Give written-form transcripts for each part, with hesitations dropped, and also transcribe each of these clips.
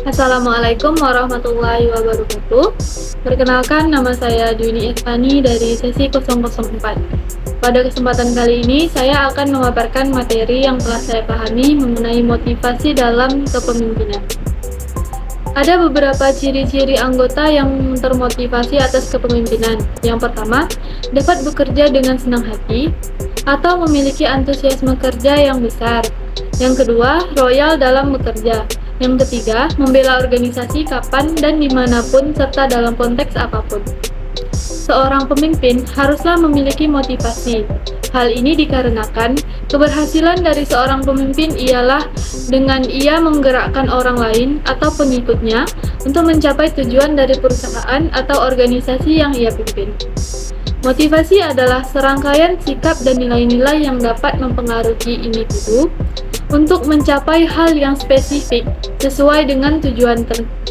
Assalamualaikum warahmatullahi wabarakatuh. Perkenalkan, nama saya Dwi Irfani dari sesi 004. Pada kesempatan kali ini, saya akan memaparkan materi yang telah saya pahami mengenai motivasi dalam kepemimpinan. Ada beberapa ciri-ciri anggota yang termotivasi atas kepemimpinan. Yang pertama, dapat bekerja dengan senang hati atau memiliki antusiasme kerja yang besar. Yang kedua, royal dalam bekerja. Yang ketiga, membela organisasi kapan dan dimanapun serta dalam konteks apapun. Seorang pemimpin haruslah memiliki motivasi. Hal ini dikarenakan keberhasilan dari seorang pemimpin ialah dengan ia menggerakkan orang lain atau pengikutnya untuk mencapai tujuan dari perusahaan atau organisasi yang ia pimpin. Motivasi adalah serangkaian sikap dan nilai-nilai yang dapat mempengaruhi individu untuk mencapai hal yang spesifik sesuai dengan tujuan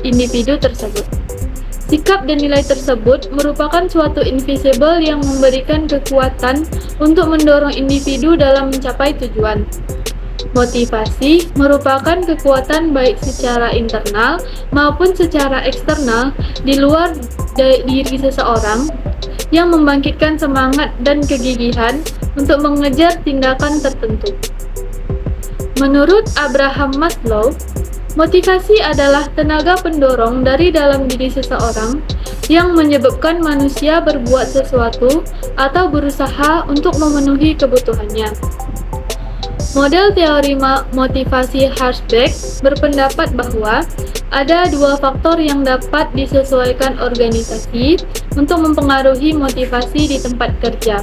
individu tersebut. Sikap dan nilai tersebut merupakan suatu invisible yang memberikan kekuatan untuk mendorong individu dalam mencapai tujuan. Motivasi merupakan kekuatan baik secara internal maupun secara eksternal di luar diri seseorang yang membangkitkan semangat dan kegigihan untuk mengejar tindakan tertentu. Menurut Abraham Maslow, motivasi adalah tenaga pendorong dari dalam diri seseorang yang menyebabkan manusia berbuat sesuatu atau berusaha untuk memenuhi kebutuhannya. Model teori motivasi Herzberg berpendapat bahwa ada dua faktor yang dapat disesuaikan organisasi untuk mempengaruhi motivasi di tempat kerja.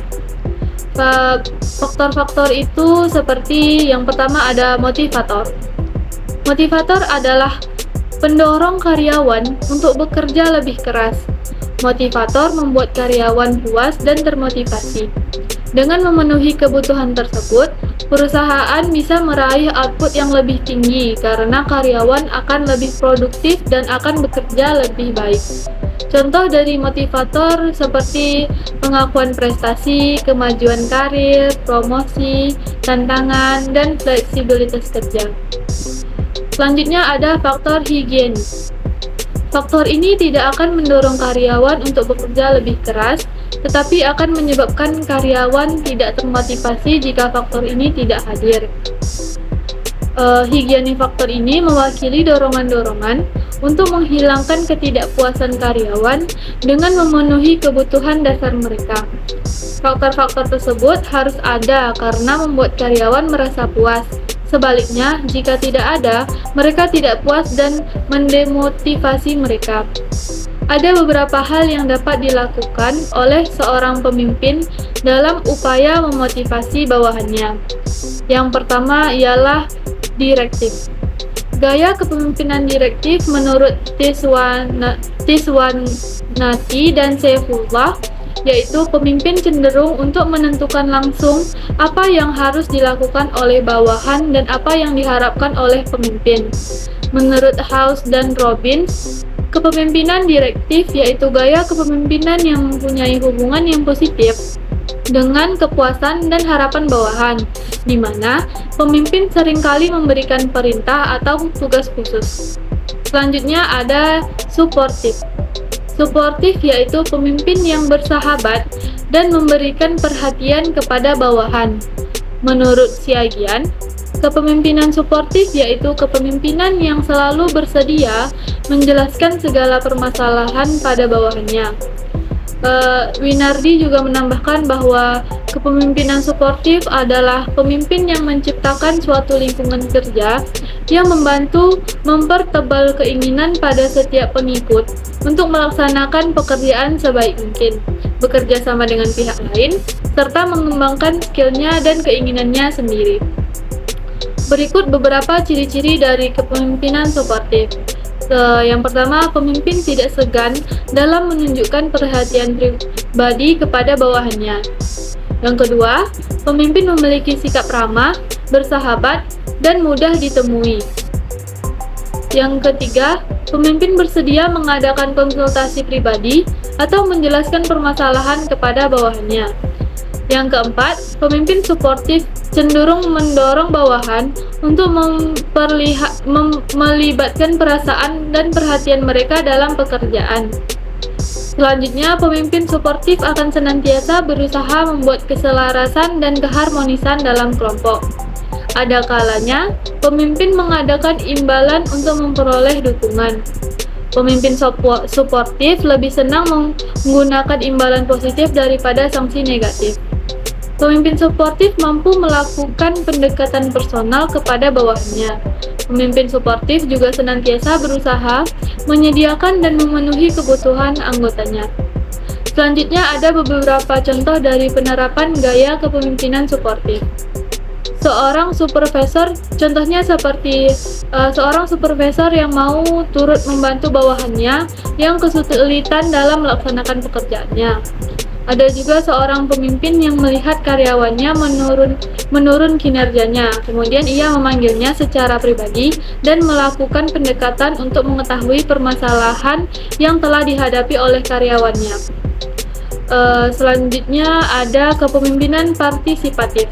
Faktor-faktor itu seperti yang pertama ada motivator. Motivator adalah pendorong karyawan untuk bekerja lebih keras. Motivator membuat karyawan puas dan termotivasi. Dengan memenuhi kebutuhan tersebut, perusahaan bisa meraih output yang lebih tinggi karena karyawan akan lebih produktif dan akan bekerja lebih baik. Contoh dari motivator seperti pengakuan prestasi, kemajuan karir, promosi, tantangan, dan fleksibilitas kerja. Selanjutnya ada faktor higienis. Faktor ini tidak akan mendorong karyawan untuk bekerja lebih keras, tetapi akan menyebabkan karyawan tidak termotivasi jika faktor ini tidak hadir. Higienis faktor ini mewakili dorongan-dorongan untuk menghilangkan ketidakpuasan karyawan dengan memenuhi kebutuhan dasar mereka. Faktor-faktor tersebut harus ada karena membuat karyawan merasa puas. Sebaliknya, jika tidak ada, mereka tidak puas dan mendemotivasi mereka. Ada beberapa hal yang dapat dilakukan oleh seorang pemimpin dalam upaya memotivasi bawahannya. Yang pertama ialah direktif. Gaya kepemimpinan direktif menurut Tiswanati dan Saifullah, yaitu pemimpin cenderung untuk menentukan langsung apa yang harus dilakukan oleh bawahan dan apa yang diharapkan oleh pemimpin. Menurut House dan Robbins, kepemimpinan direktif yaitu gaya kepemimpinan yang mempunyai hubungan yang positif dengan kepuasan dan harapan bawahan, di mana pemimpin seringkali memberikan perintah atau tugas khusus. Selanjutnya ada suportif. Suportif yaitu pemimpin yang bersahabat dan memberikan perhatian kepada bawahan. Menurut Siagian, kepemimpinan suportif yaitu kepemimpinan yang selalu bersedia menjelaskan segala permasalahan pada bawahannya. Winardi juga menambahkan bahwa kepemimpinan suportif adalah pemimpin yang menciptakan suatu lingkungan kerja yang membantu mempertebal keinginan pada setiap pengikut untuk melaksanakan pekerjaan sebaik mungkin, bekerja sama dengan pihak lain, serta mengembangkan skillnya dan keinginannya sendiri. Berikut beberapa ciri-ciri dari kepemimpinan suportif. Yang pertama, pemimpin tidak segan dalam menunjukkan perhatian pribadi kepada bawahannya. Yang kedua, pemimpin memiliki sikap ramah, bersahabat, dan mudah ditemui. Yang ketiga, pemimpin bersedia mengadakan konsultasi pribadi atau menjelaskan permasalahan kepada bawahannya. Yang keempat, pemimpin suportif cenderung mendorong bawahan untuk melibatkan perasaan dan perhatian mereka dalam pekerjaan. Selanjutnya, pemimpin suportif akan senantiasa berusaha membuat keselarasan dan keharmonisan dalam kelompok. Ada kalanya, pemimpin mengadakan imbalan untuk memperoleh dukungan. Pemimpin suportif lebih senang menggunakan imbalan positif daripada sanksi negatif. Pemimpin suportif mampu melakukan pendekatan personal kepada bawahannya. Pemimpin suportif juga senantiasa berusaha menyediakan dan memenuhi kebutuhan anggotanya. Selanjutnya ada beberapa contoh dari penerapan gaya kepemimpinan suportif. Seorang supervisor, contohnya seperti seorang supervisor yang mau turut membantu bawahannya yang kesulitan dalam melaksanakan pekerjaannya. Ada juga seorang pemimpin yang melihat karyawannya menurun kinerjanya, kemudian ia memanggilnya secara pribadi dan melakukan pendekatan untuk mengetahui permasalahan yang telah dihadapi oleh karyawannya. Selanjutnya ada kepemimpinan partisipatif.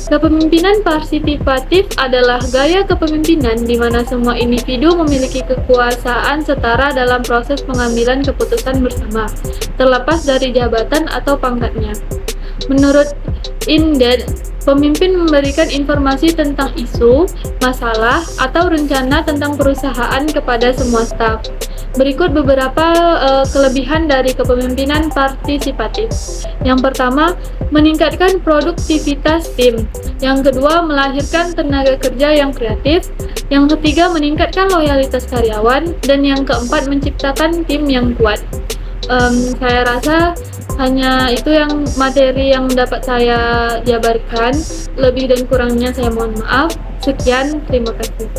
Kepemimpinan partisipatif adalah gaya kepemimpinan di mana semua individu memiliki kekuasaan setara dalam proses pengambilan keputusan bersama, terlepas dari jabatan atau pangkatnya. Menurut Inden, pemimpin memberikan informasi tentang isu, masalah, atau rencana tentang perusahaan kepada semua staf. Berikut beberapa kelebihan dari kepemimpinan partisipatif. Yang pertama, meningkatkan produktivitas tim. Yang kedua, melahirkan tenaga kerja yang kreatif. Yang ketiga, meningkatkan loyalitas karyawan. Dan yang keempat, menciptakan tim yang kuat. Saya rasa hanya itu yang materi yang dapat saya jabarkan. Lebih dan kurangnya saya mohon maaf. Sekian, terima kasih.